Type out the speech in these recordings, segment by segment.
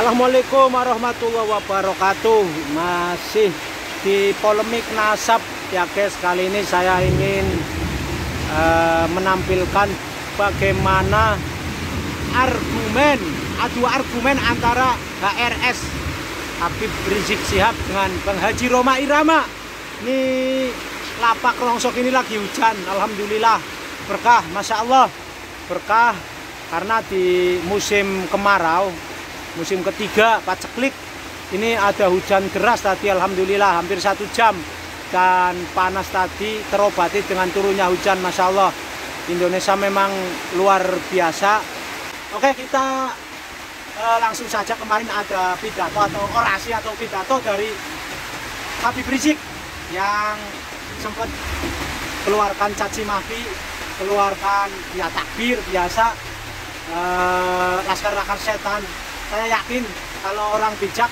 Assalamualaikum warahmatullahi wabarakatuh. Masih di polemik nasab ya guys. Kali ini saya ingin menampilkan bagaimana adu argumen antara HRS Habib Rizik Syihab dengan Bang Haji Rhoma Irama. Ini lapak Rongsok ini lagi hujan, alhamdulillah berkah, masya Allah berkah, karena di musim kemarau, musim ketiga paceklik ini ada hujan deras tadi, alhamdulillah hampir 1 jam, dan panas tadi terobati dengan turunnya hujan, masya Allah. Indonesia memang luar biasa. Oke, kita langsung saja. Kemarin ada pidato atau orasi atau pidato dari Habib Rizik yang sempat keluarkan caci maki, keluarkan ya takbir biasa, laskar-laskar setan. Saya yakin kalau orang bijak,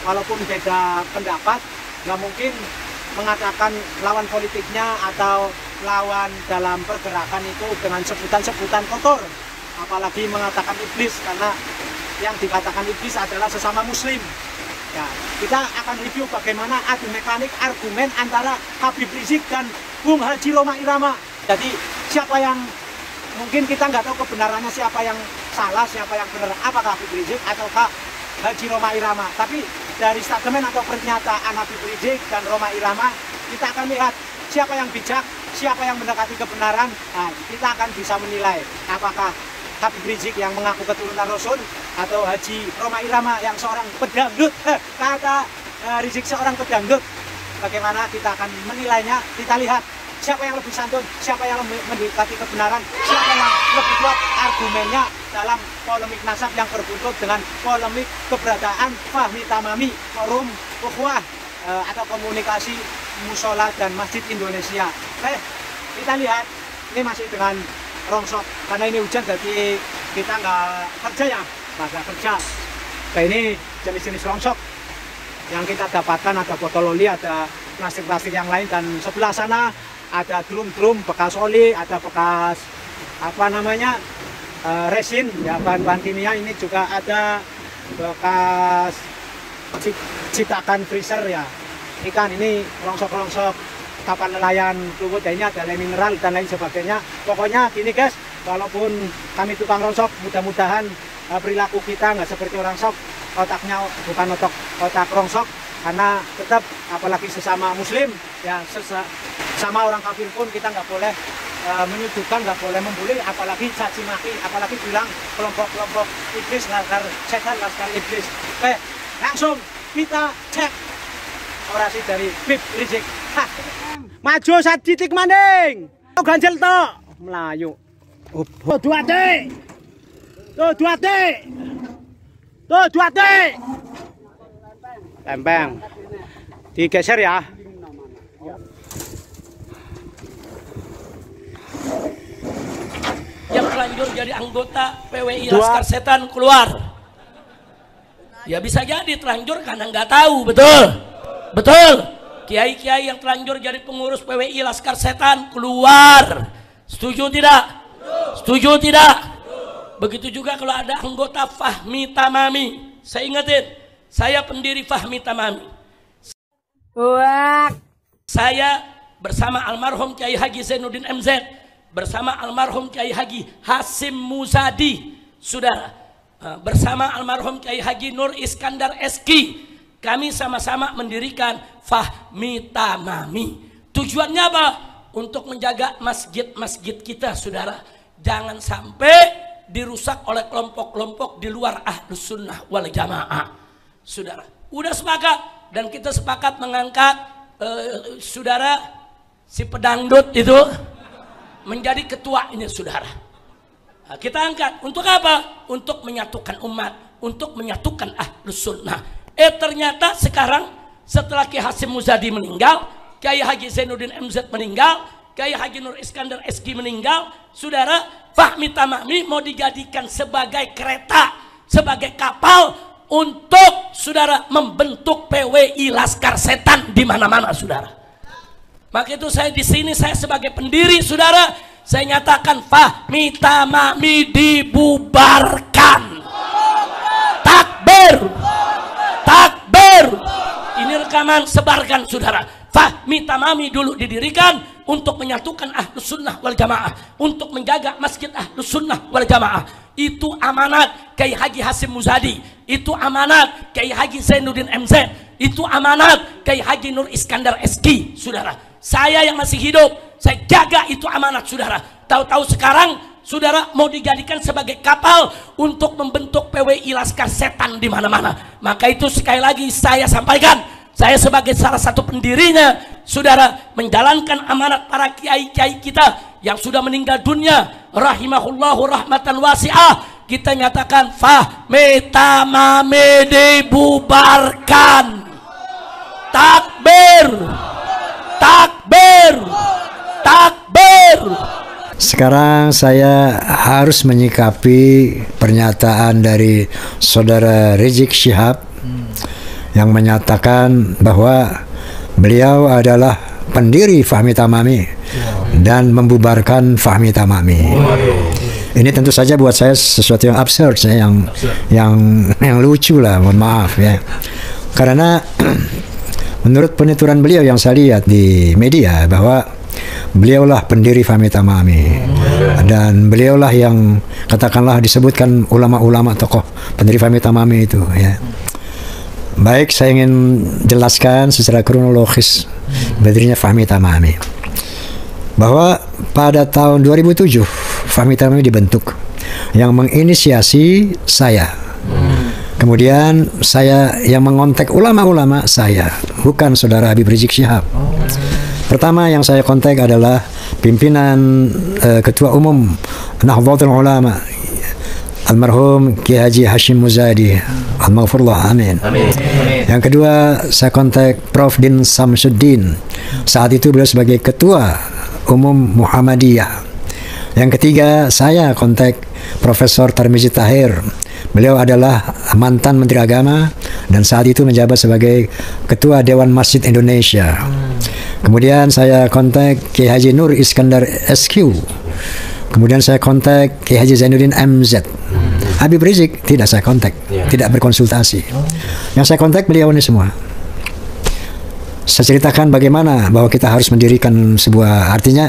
walaupun beda pendapat, nggak mungkin mengatakan lawan politiknya atau lawan dalam pergerakan itu dengan sebutan-sebutan kotor. Apalagi mengatakan iblis, karena yang dikatakan iblis adalah sesama muslim. Ya, kita akan review bagaimana adu mekanik argumen antara Habib Rizik dan Bung Haji Rhoma Irama. Jadi siapa yang, mungkin kita nggak tahu kebenarannya, siapa yang salah, siapa yang benar, apakah Habib Rizik ataukah Haji Rhoma Irama. Tapi dari statement atau pernyataan Habib Rizik dan Rhoma Irama, kita akan lihat siapa yang bijak, siapa yang mendekati kebenaran. Nah, kita akan bisa menilai apakah Habib Rizik yang mengaku keturunan Rasul atau Haji Rhoma Irama yang seorang pedangdut. Kata Rizik seorang pedangdut. Bagaimana kita akan menilainya? Kita lihat siapa yang lebih santun, siapa yang mendekati kebenaran, siapa yang lebih kuat argumennya dalam polemik nasab yang berbuntut dengan polemik keberadaan Fahmi Tamami, forum ukhuwah atau komunikasi musola dan masjid Indonesia. Oke, kita lihat. Ini masih dengan Rongsok, karena ini hujan jadi kita nggak kerja ya, nggak kerja. Nah, ini jenis-jenis Rongsok yang kita dapatkan, ada botol oli, ada plastik-plastik yang lain, dan sebelah sana ada drum-drum bekas oli, ada bekas apa namanya resin ya, bahan-bahan kimia. Ini juga ada bekas citakan freezer ya, ikan. Ini rongsok-rongsok kapal nelayan Kluwut, ini ada lain mineral dan lain sebagainya. Pokoknya gini guys, walaupun kami tukang rongsok, mudah-mudahan perilaku kita nggak seperti orang sok, otaknya bukan otak rongsok, karena tetap apalagi sesama muslim ya, sama orang kafir pun kita nggak boleh menyudutkan, nggak boleh membuli, apalagi caci maki, apalagi bilang kelompok-kelompok iblis, laskar setan, laskar iblis. Oke, langsung kita cek orasi dari Habib Rizik. Maju saat titik maning. Ganjel tok Melayu. Tuh 2 detik. Tuh 2 detik. Tuh 2 detik. Lempeng. Digeser ya. Yang terlanjur jadi anggota PWI Laskar Setan keluar. Ya bisa jadi terlanjur karena nggak tahu, betul. Betul. Kiai-kiai yang terlanjur jadi pengurus PWI Laskar Setan keluar. Setuju tidak? Setuju tidak? Begitu juga kalau ada anggota Fahmi Tamami. Saya ingetin, saya pendiri Fahmi Tamami. Saya bersama almarhum Kiai Haji Zainuddin MZ, bersama almarhum Kiai Haji Hasim Muzadi, saudara, bersama almarhum Kiai Haji Nur Iskandar Eski, kami sama-sama mendirikan Fahmi Tamami. Tujuannya apa? Untuk menjaga masjid-masjid kita, saudara. Jangan sampai dirusak oleh kelompok-kelompok di luar Ahlus Sunnah wal Jamaah, saudara. Udah sepakat, dan kita sepakat mengangkat saudara si pedangdut itu menjadi ketuanya, saudara. Nah, kita angkat untuk apa? Untuk menyatukan umat, untuk menyatukan Ahlus Sunnah. Ternyata sekarang setelah Kiai Hasim Muzadi meninggal, Kiai Haji Zainuddin MZ meninggal, Kiai Haji Nur Iskandar Eski meninggal, saudara, Fahmi Tamami mau dijadikan sebagai kereta, sebagai kapal untuk saudara membentuk PWI Laskar Setan di mana-mana, saudara. Maka itu saya di sini, saya sebagai pendiri, saudara, saya nyatakan Fahmi Tamami dibubarkan. Takbir. Takbir. Takbir. Ini rekaman, sebarkan saudara. Fahmi Tamami dulu didirikan untuk menyatukan Ahlus Sunnah wal Jamaah, untuk menjaga Masjid Ahlus Sunnah wal Jamaah. Itu amanat Kiai Haji Hasyim Muzadi, itu amanat Kiai Haji Zainuddin MZ, itu amanat Kiai Haji Nur Iskandar SQ, saudara. Saya yang masih hidup, saya jaga itu amanat, saudara. Tahu-tahu sekarang, saudara, mau dijadikan sebagai kapal untuk membentuk PWI Laskar Setan di mana-mana. Maka itu sekali lagi saya sampaikan, saya sebagai salah satu pendirinya, saudara, menjalankan amanat para kiai-kiai kita yang sudah meninggal dunia, rahimahullahu rahmatan wasi'ah. Kita nyatakan Fahmi Tamami dibubarkan. Takbir. Takbir. Takbir. Sekarang saya harus menyikapi pernyataan dari saudara Rizik Syihab yang menyatakan bahwa beliau adalah pendiri Fahmi Tamami dan membubarkan Fahmi Tamami. Ini tentu saja buat saya sesuatu yang absurd, yang lucu lah, mohon maaf ya. Karena menurut penuturan beliau yang saya lihat di media bahwa beliaulah pendiri Fahmi Tamami dan beliaulah yang katakanlah disebutkan ulama-ulama tokoh pendiri Fahmi Tamami itu ya. Baik, saya ingin jelaskan secara kronologis berdirinya Fahmi Tamami. Bahwa pada tahun 2007 Fahmi Tamami dibentuk, yang menginisiasi saya. Kemudian saya yang mengontak ulama-ulama saya, bukan saudara Habib Rizik Syihab. Pertama yang saya kontak adalah pimpinan Ketua Umum Nahdlatul Ulama almarhum Kiai Haji Hasyim Muzadi, al-maghfurullah, amin. Yang kedua saya kontak Prof. Din Samsuddin, saat itu beliau sebagai Ketua Umum Muhammadiyah. Yang ketiga saya kontak Profesor Tarmizi Tahir, beliau adalah mantan Menteri Agama dan saat itu menjabat sebagai Ketua Dewan Masjid Indonesia. Kemudian saya kontak Kiai Haji Nur Iskandar SQ. Kemudian saya kontak Kiai Haji Zainuddin MZ. Habib Rizik tidak saya kontak, tidak berkonsultasi. Yang saya kontak beliau ini semua. Saya ceritakan bagaimana bahwa kita harus mendirikan sebuah, artinya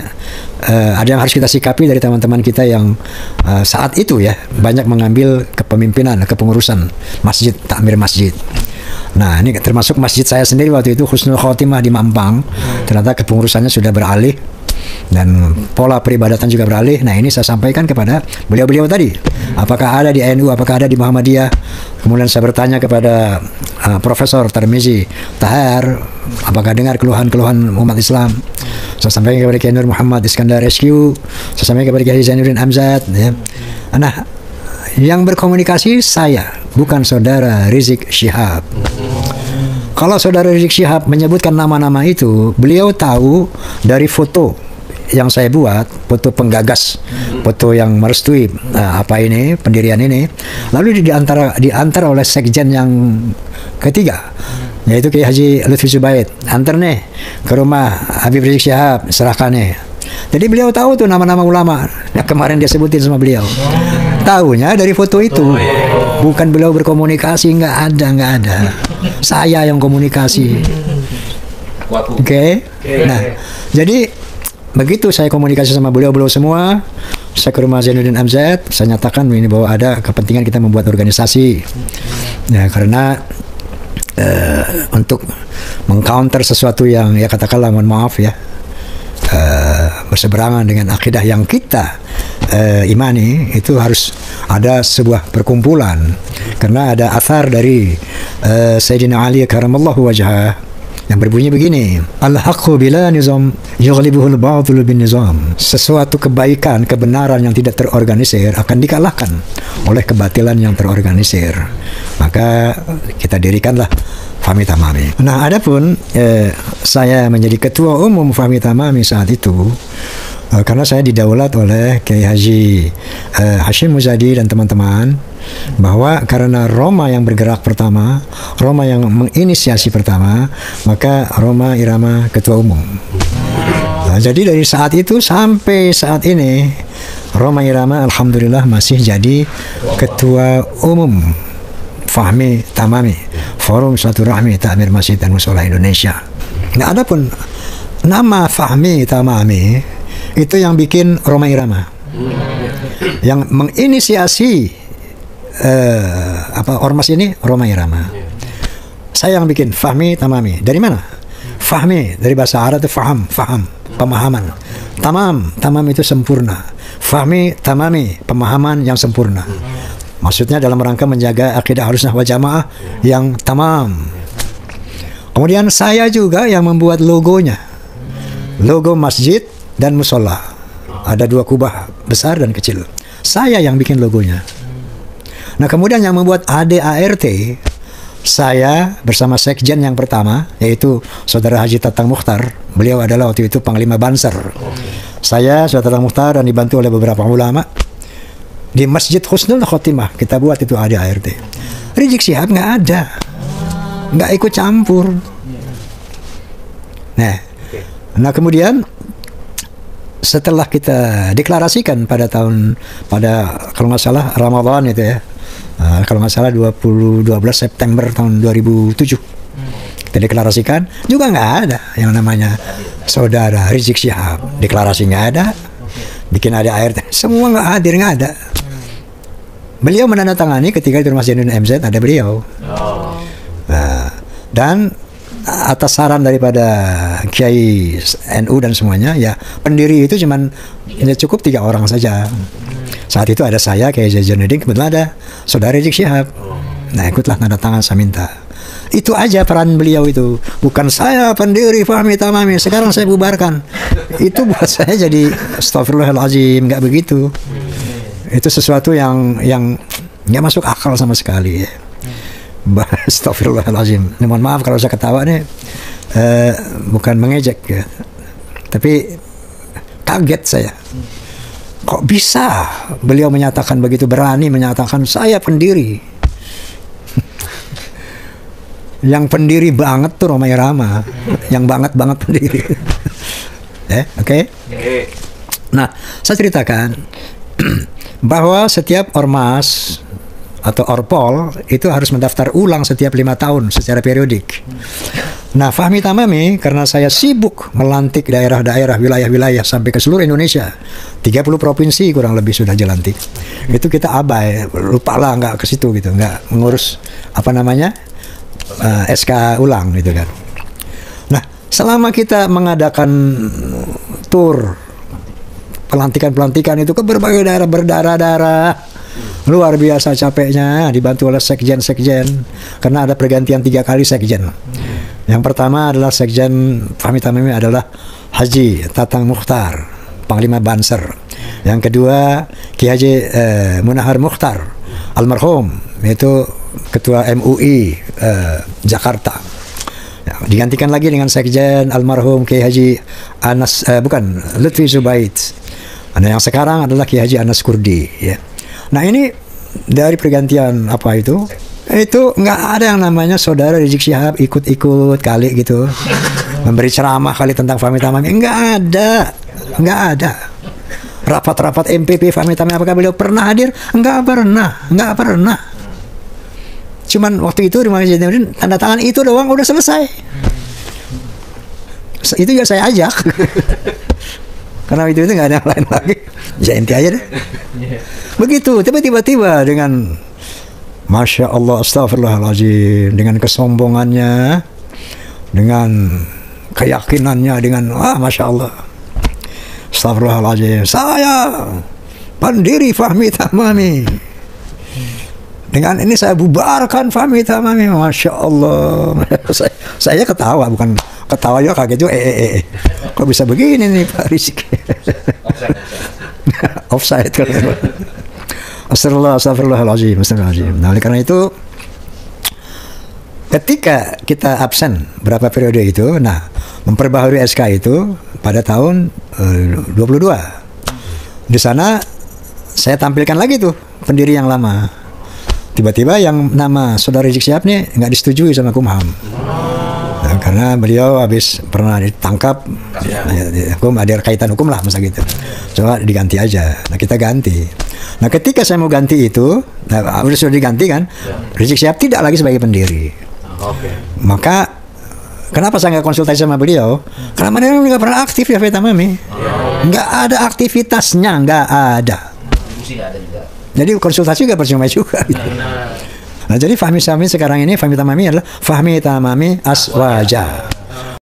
ada yang harus kita sikapi dari teman-teman kita yang saat itu ya banyak mengambil kepemimpinan, kepengurusan masjid, takmir masjid. Nah ini termasuk masjid saya sendiri waktu itu, Husnul Khotimah di Mampang, ternyata kepengurusannya sudah beralih dan pola peribadatan juga beralih. Nah ini saya sampaikan kepada beliau-beliau tadi, apakah ada di NU, apakah ada di Muhammadiyah. Kemudian saya bertanya kepada Profesor Tarmizi Tahir, apakah dengar keluhan-keluhan umat Islam. Saya sampaikan kepada Kiai Nur Muhammad Iskandar SQ, saya sampaikan kepada Kiai Zainuddin MZ ya. Nah yang berkomunikasi saya, bukan saudara Rizik Syihab. Kalau saudara Rizik Syihab menyebutkan nama-nama itu, beliau tahu dari foto yang saya buat, foto penggagas, foto yang merestui apa ini, pendirian ini, lalu diantar oleh sekjen yang ketiga, yaitu Kiai Haji Lutfi Zubaid, antar nih ke rumah Habib Rizik Syihab, serahkan nih. Jadi beliau tahu tuh nama-nama ulama yang kemarin dia sebutin sama beliau. Tahunya dari foto itu, bukan beliau berkomunikasi, nggak ada. Saya yang komunikasi. Oke. Nah, jadi begitu saya komunikasi sama beliau semua, saya ke rumah Zainuddin MZ, saya nyatakan ini bahwa ada kepentingan kita membuat organisasi. Ya, karena untuk mengcounter sesuatu yang ya katakanlah mohon maaf ya, berseberangan dengan akidah yang kita imani, itu harus ada sebuah perkumpulan. Karena ada athar dari Sayyidina Ali karamallahu wajhah yang berbunyi begini, al-haqqu bila nizam yughlibuhul batil bin nizam. Sesuatu kebaikan, kebenaran yang tidak terorganisir akan dikalahkan oleh kebatilan yang terorganisir. Maka kita dirikanlah Fahmi Tamami. Nah, adapun saya menjadi ketua umum Fahmi Tamami saat itu karena saya didaulat oleh Kiai Haji Hasyim Muzadi dan teman-teman, bahwa karena Roma yang bergerak pertama, Roma yang menginisiasi pertama, maka Roma Irama ketua umum. Nah, jadi dari saat itu sampai saat ini Roma Irama alhamdulillah masih jadi ketua umum Fahmi Tamami, Forum Silaturahmi Takmir Masjid dan Mushola Indonesia. Nah, ada pun nama Fahmi Tamami itu yang bikin Roma Irama, yang menginisiasi ormas ini Roma Irama. Saya yang bikin Fahmi Tamami. Dari mana? Fahmi dari bahasa Arab itu faham, pemahaman. Tamam itu sempurna. Fahmi Tamami, pemahaman yang sempurna. Maksudnya dalam rangka menjaga akidah Ahlussunnah wal Jamaah yang tamam. Kemudian saya juga yang membuat logonya. Logo masjid dan musola. Ada 2 kubah besar dan kecil. Saya yang bikin logonya. Nah, kemudian yang membuat ADART, saya bersama sekjen yang pertama, yaitu Saudara Haji Tatang Mukhtar. Beliau adalah waktu itu Panglima Banser. Saya, Saudara Tatang Mukhtar, dan dibantu oleh beberapa ulama. Di Masjid Husnul Khotimah kita buat itu ADART. Rizik Syihab nggak ada, nggak ikut campur. Nah kemudian setelah kita deklarasikan pada kalau nggak salah Ramadan itu ya, kalau nggak salah 12 September tahun 2007 kita deklarasikan, juga nggak ada yang namanya Saudara Rizik Syihab. Deklarasi nggak ada, bikin ADART, semua nggak hadir, nggak ada. Beliau menandatangani ketika di Rumah Zainuddin MZ, ada beliau. Dan atas saran daripada Kiai NU dan semuanya, ya pendiri itu cuman cukup 3 orang saja. Saat itu ada saya, Kiai Zainuddin, kebetulan ada Saudara Rizik Syihab. Nah, ikutlah tanda tangan, saya minta. Itu aja peran beliau itu. Bukan saya pendiri Fahmi Tamami, sekarang saya bubarkan. Itu buat saya jadi astagfirullahaladzim, nggak begitu. Itu sesuatu yang nggak masuk akal sama sekali ya. Astagfirullahaladzim. Mohon maaf kalau saya ketawa nih, bukan mengejek ya, tapi kaget saya. Kok bisa beliau menyatakan begitu, berani menyatakan saya pendiri. Yang pendiri banget tuh Roma Irama, yang banget pendiri. Oke. Nah, saya ceritakan bahwa setiap ormas atau orpol itu harus mendaftar ulang setiap 5 tahun secara periodik. Nah, Fahmi Tamami, karena saya sibuk melantik daerah-daerah, wilayah-wilayah sampai ke seluruh Indonesia, 30 provinsi kurang lebih sudah dilantik. Itu kita abai, lupalah, nggak ke situ gitu, nggak mengurus SK ulang gitu kan. Nah, selama kita mengadakan tur pelantikan itu ke berbagai daerah berdarah-darah, luar biasa capeknya, dibantu oleh sekjen karena ada pergantian 3 kali sekjen. Yang pertama adalah sekjen Fahmi Tamami adalah Haji Tatang Mukhtar, Panglima Banser. Yang kedua Kiai Haji Munahar Mukhtar almarhum, yaitu Ketua MUI Jakarta. Ya, digantikan lagi dengan sekjen almarhum Kiai Haji Lutfi Zubaid. Nah, yang sekarang adalah Kiai Haji Anas Kurdi ya. Nah, ini dari pergantian itu nggak ada yang namanya Saudara Rizik Syihab ikut-ikut kali gitu memberi ceramah kali tentang Fahmi Tamami. Nggak ada rapat-rapat MPP Fahmi Tamami. Apakah beliau pernah hadir? Nggak pernah. Cuman waktu itu di Masjid tanda tangan itu doang, udah selesai. Itu juga saya ajak. Karena itu nggak ada yang lain lagi. Ya inti aja deh. Begitu, tiba-tiba dengan Masya Allah, astagfirullahaladzim, dengan kesombongannya, dengan keyakinannya, dengan Masya Allah, astagfirullahaladzim, saya pendiri Fahmi Tamami. Dengan ini saya bubarkan Fahmi Tamami. Masya Allah. Saya ketawa, bukan ketawa juga, kaget juga. Kok bisa begini nih Pak Rizik? Offside kalau Astagfirullahaladzim. Nah, oleh karena itu ketika kita absen berapa periode itu, nah memperbaharui SK itu pada tahun 22. Di sana saya tampilkan lagi tuh pendiri yang lama. Tiba-tiba yang nama Saudara Rizik Syihab nih nggak disetujui sama Kumham. Nah, Karena beliau habis pernah ditangkap, hukum ada kaitan hukum lah masa gitu. Coba diganti aja. Nah kita ganti. Nah ketika saya mau ganti itu, sudah diganti kan, Rizik Syihab tidak lagi sebagai pendiri. Maka kenapa saya nggak konsultasi sama beliau? Karena beliau nggak pernah aktif ya Fahmi Tamami. Nggak ada aktivitasnya, nggak ada. Jadi konsultasi juga percuma juga. Gitu. Nah jadi Fahmi Tamami sekarang ini Fahmi Tamami adalah Fahmi Tamami Aswaja.